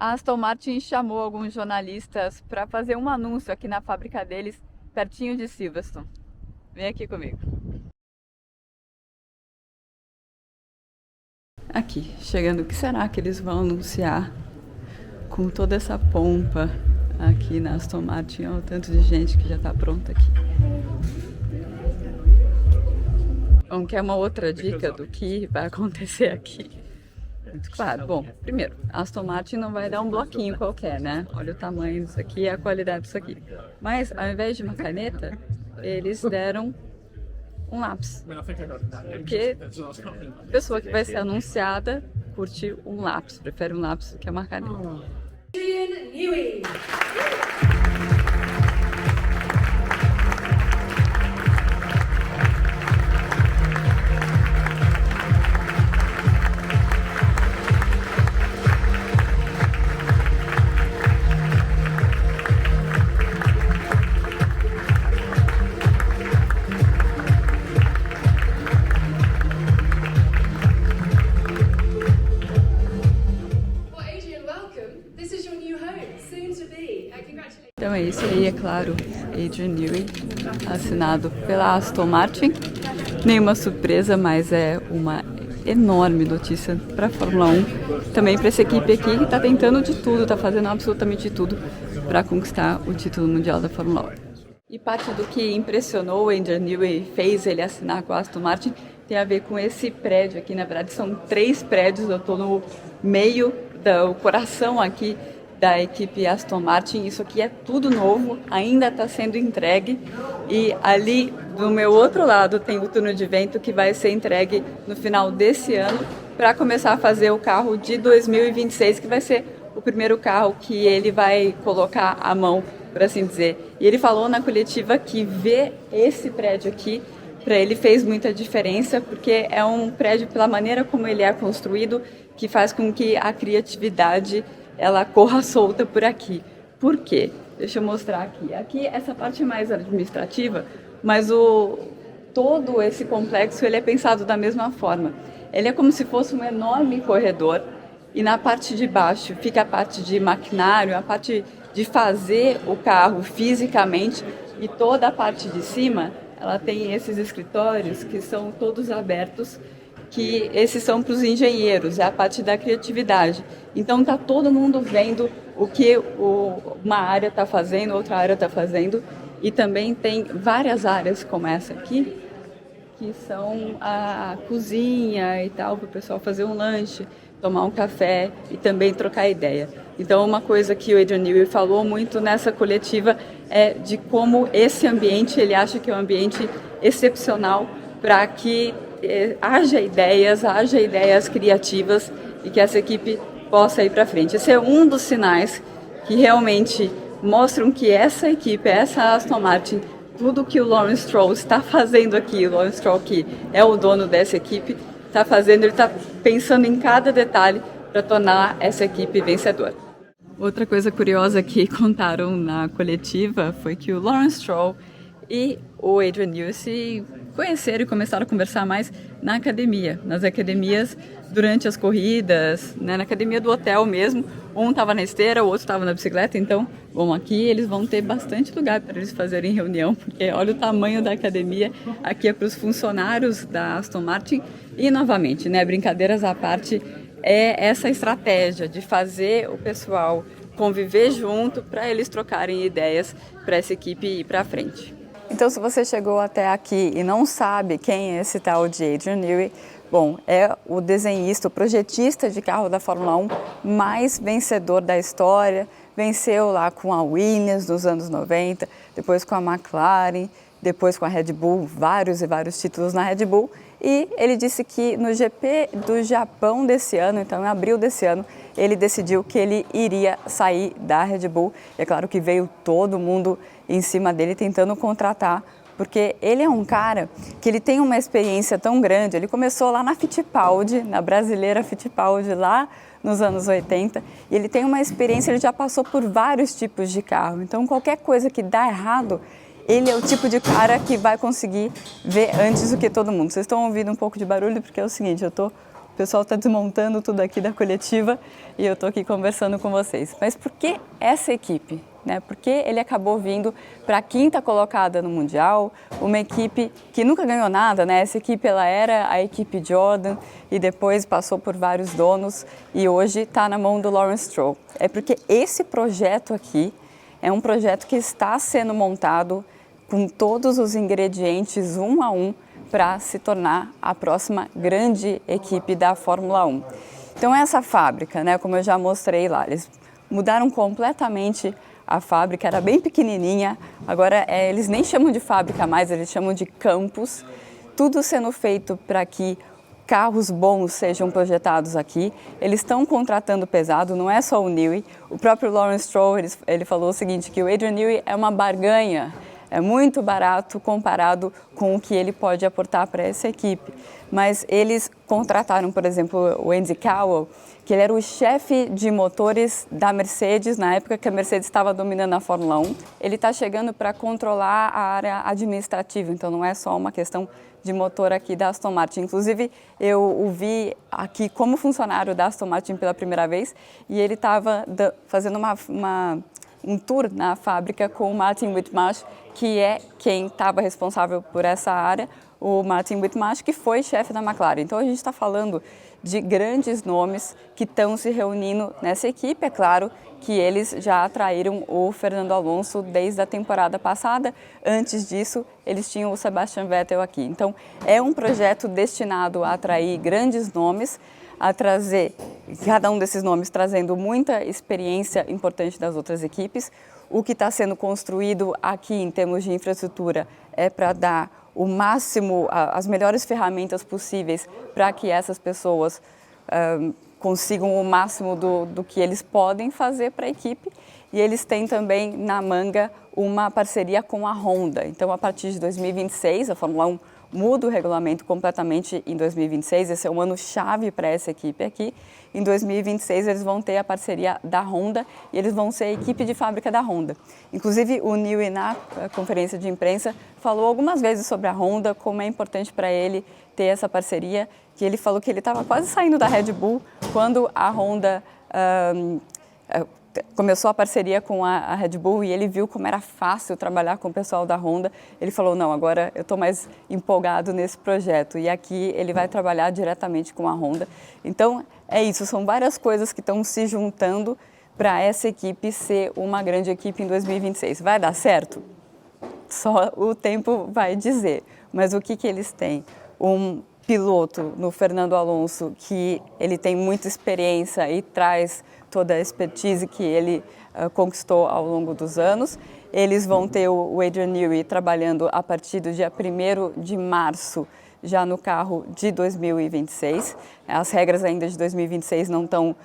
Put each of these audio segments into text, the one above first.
A Aston Martin chamou alguns jornalistas para fazer um anúncio aqui na fábrica deles, pertinho de Silverstone. Vem aqui comigo. Aqui, chegando, o que será que eles vão anunciar com toda essa pompa aqui na Aston Martin? Olha o tanto de gente que já está pronta aqui. Bom, quer uma outra dica do que vai acontecer aqui? Muito claro. Bom, primeiro, a Aston Martin não vai dar um bloquinho qualquer, né? Olha o tamanho disso aqui e a qualidade disso aqui. Mas, ao invés de uma caneta, eles deram um lápis. Porque a pessoa que vai ser anunciada curte um lápis, prefere um lápis do que uma caneta. Adrian Newey. Então é isso aí, é claro, Adrian Newey, assinado pela Aston Martin. Nenhuma surpresa, mas é uma enorme notícia para a Fórmula 1. Também para essa equipe aqui que está tentando de tudo, está fazendo absolutamente de tudo para conquistar o título mundial da Fórmula 1. E parte do que impressionou o Adrian Newey, fez ele assinar com a Aston Martin, tem a ver com esse prédio aqui. Na verdade são 3 prédios, eu estou no meio do coração aqui da equipe Aston Martin. Isso aqui é tudo novo, ainda está sendo entregue, e ali do meu outro lado tem o túnel de vento que vai ser entregue no final desse ano para começar a fazer o carro de 2026, que vai ser o primeiro carro que ele vai colocar a mão, por assim dizer. E ele falou na coletiva que ver esse prédio aqui para ele fez muita diferença, porque é um prédio, pela maneira como ele é construído, que faz com que a criatividade ela corra solta por aqui. Por quê? Deixa eu mostrar aqui. Aqui essa parte é mais administrativa, mas todo esse complexo ele é pensado da mesma forma. Ele é como se fosse um enorme corredor, e na parte de baixo fica a parte de maquinário, a parte de fazer o carro fisicamente, e toda a parte de cima ela tem esses escritórios que são todos abertos, que esses são para os engenheiros, é a parte da criatividade. Então está todo mundo vendo o que uma área está fazendo, outra área está fazendo, e também tem várias áreas como essa aqui, que são a cozinha e tal, para o pessoal fazer um lanche, tomar um café e também trocar ideia. Então uma coisa que o Adrian Newey falou muito nessa coletiva é de como esse ambiente, ele acha que é um ambiente excepcional para que haja ideias criativas e que essa equipe possa ir para frente. Esse é um dos sinais que realmente mostram que essa equipe, essa Aston Martin, tudo que o Lawrence Stroll está fazendo aqui, o Lawrence Stroll, que é o dono dessa equipe, está fazendo, ele está pensando em cada detalhe para tornar essa equipe vencedora. Outra coisa curiosa que contaram na coletiva foi que o Lawrence Stroll e o Adrian Newey se conheceram e começaram a conversar mais na academia, nas academias durante as corridas, né, na academia do hotel mesmo. Um estava na esteira, o outro estava na bicicleta. Então, bom, aqui eles vão ter bastante lugar para eles fazerem reunião, porque olha o tamanho da academia. Aqui é para os funcionários da Aston Martin. E novamente, né, brincadeiras à parte, é essa estratégia de fazer o pessoal conviver junto para eles trocarem ideias para essa equipe ir para frente. Então, se você chegou até aqui e não sabe quem é esse tal de Adrian Newey, bom, é o desenhista, o projetista de carro da Fórmula 1 mais vencedor da história. Venceu lá com a Williams nos anos 90, depois com a McLaren, depois com a Red Bull, vários e vários títulos na Red Bull. E ele disse que no GP do Japão desse ano, então em abril desse ano, ele decidiu que ele iria sair da Red Bull. E é claro que veio todo mundo em cima dele tentando contratar, porque ele é um cara que ele tem uma experiência tão grande. Ele começou lá na Fittipaldi, na brasileira Fittipaldi, lá nos anos 80, e ele tem uma experiência, ele já passou por vários tipos de carro. Então qualquer coisa que dá errado, ele é o tipo de cara que vai conseguir ver antes do que todo mundo. Vocês estão ouvindo um pouco de barulho porque é o seguinte, eu estou O pessoal está desmontando tudo aqui da coletiva e eu estou aqui conversando com vocês. Mas por que essa equipe? Né? Porque ele acabou vindo para a 5ª colocada no Mundial, uma equipe que nunca ganhou nada, né? Essa equipe ela era a equipe Jordan e depois passou por vários donos e hoje está na mão do Lawrence Stroll. É porque esse projeto aqui é um projeto que está sendo montado com todos os ingredientes um a um para se tornar a próxima grande equipe da Fórmula 1. Então essa fábrica, né, como eu já mostrei lá, eles mudaram completamente a fábrica, era bem pequenininha, agora eles nem chamam de fábrica mais, eles chamam de campus, tudo sendo feito para que carros bons sejam projetados aqui. Eles estão contratando pesado, não é só o Newey, o próprio Lawrence Stroll, ele falou o seguinte, que o Adrian Newey é uma barganha, é muito barato comparado com o que ele pode aportar para essa equipe. Mas eles contrataram, por exemplo, o Andy Cowell, que ele era o chefe de motores da Mercedes, na época que a Mercedes estava dominando a Fórmula 1. Ele está chegando para controlar a área administrativa, então não é só uma questão de motor aqui da Aston Martin. Inclusive, eu o vi aqui como funcionário da Aston Martin pela primeira vez e ele estava fazendo um tour na fábrica com o Martin Whitmarsh, que é quem estava responsável por essa área, o Martin Whitmarsh, que foi chefe da McLaren. Então a gente está falando de grandes nomes que estão se reunindo nessa equipe. É claro que eles já atraíram o Fernando Alonso desde a temporada passada. Antes disso, eles tinham o Sebastian Vettel aqui. Então é um projeto destinado a atrair grandes nomes, a trazer, cada um desses nomes trazendo muita experiência importante das outras equipes. O que está sendo construído aqui em termos de infraestrutura é para dar o máximo, as melhores ferramentas possíveis para que essas pessoas consigam o máximo do que eles podem fazer para a equipe. E eles têm também na manga uma parceria com a Honda. Então, a partir de 2026, a Fórmula 1 muda o regulamento completamente em 2026, esse é um ano chave para essa equipe aqui. Em 2026 eles vão ter a parceria da Honda e eles vão ser a equipe de fábrica da Honda. Inclusive o Newey na conferência de imprensa falou algumas vezes sobre a Honda, como é importante para ele ter essa parceria, que ele falou que ele estava quase saindo da Red Bull quando a Honda começou a parceria com a Red Bull e ele viu como era fácil trabalhar com o pessoal da Honda. Ele falou, não, agora eu estou mais empolgado nesse projeto e aqui ele vai trabalhar diretamente com a Honda. Então é isso, são várias coisas que estão se juntando para essa equipe ser uma grande equipe em 2026. Vai dar certo? Só o tempo vai dizer, mas o que eles têm? Um piloto no Fernando Alonso que ele tem muita experiência e traz toda a expertise que ele conquistou ao longo dos anos. Eles vão ter o Adrian Newey trabalhando a partir do dia 1º de março, já no carro de 2026. As regras ainda de 2026 não estão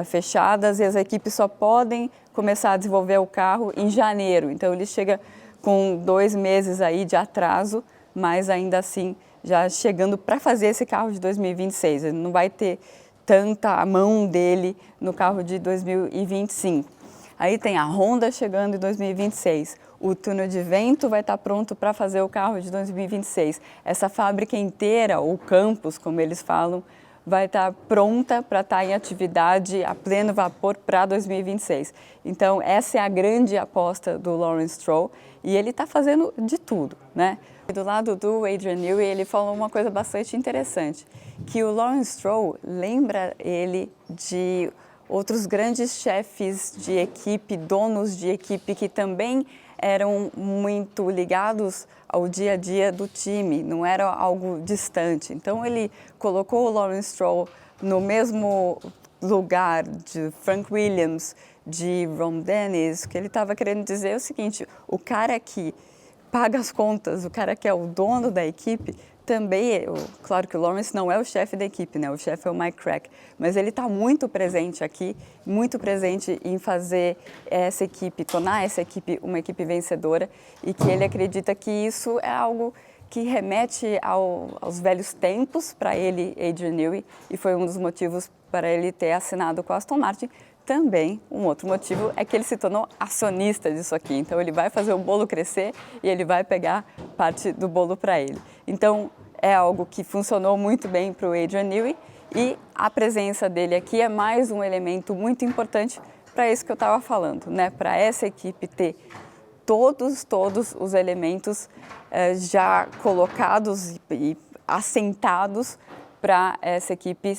fechadas e as equipes só podem começar a desenvolver o carro em janeiro. Então ele chega com 2 meses aí de atraso, mas ainda assim já chegando para fazer esse carro de 2026. Ele não vai ter tanta a mão dele no carro de 2025. Aí tem a Honda chegando em 2026. O túnel de vento vai estar pronto para fazer o carro de 2026. Essa fábrica inteira, ou campus, como eles falam, vai estar pronta para estar em atividade a pleno vapor para 2026. Então, essa é a grande aposta do Lawrence Stroll e ele está fazendo de tudo, né? Do lado do Adrian Newey, ele falou uma coisa bastante interessante, que o Lawrence Stroll lembra ele de outros grandes chefes de equipe, donos de equipe que também eram muito ligados ao dia a dia do time, não era algo distante. Então ele colocou o Lawrence Stroll no mesmo lugar de Frank Williams, de Ron Dennis. O que ele estava querendo dizer é o seguinte, o cara que paga as contas, o cara que é o dono da equipe, também, claro que o Lawrence não é o chefe da equipe, né? O chefe é o Mike Crack, mas ele está muito presente aqui, muito presente em fazer essa equipe, tornar essa equipe uma equipe vencedora e que ele acredita que isso é algo que remete aos velhos tempos para ele, Adrian Newey, e foi um dos motivos para ele ter assinado com a Aston Martin. Também, um outro motivo é que ele se tornou acionista disso aqui, então ele vai fazer o bolo crescer e ele vai pegar parte do bolo para ele. Então, é algo que funcionou muito bem para o Adrian Newey E a presença dele aqui é mais um elemento muito importante para isso que eu estava falando, né? Para essa equipe ter todos os elementos já colocados e assentados para essa equipe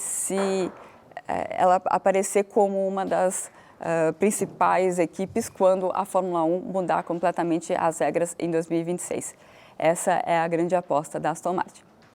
ela aparecer como uma das principais equipes quando a Fórmula 1 mudar completamente as regras em 2026. Essa é a grande aposta da Aston Martin.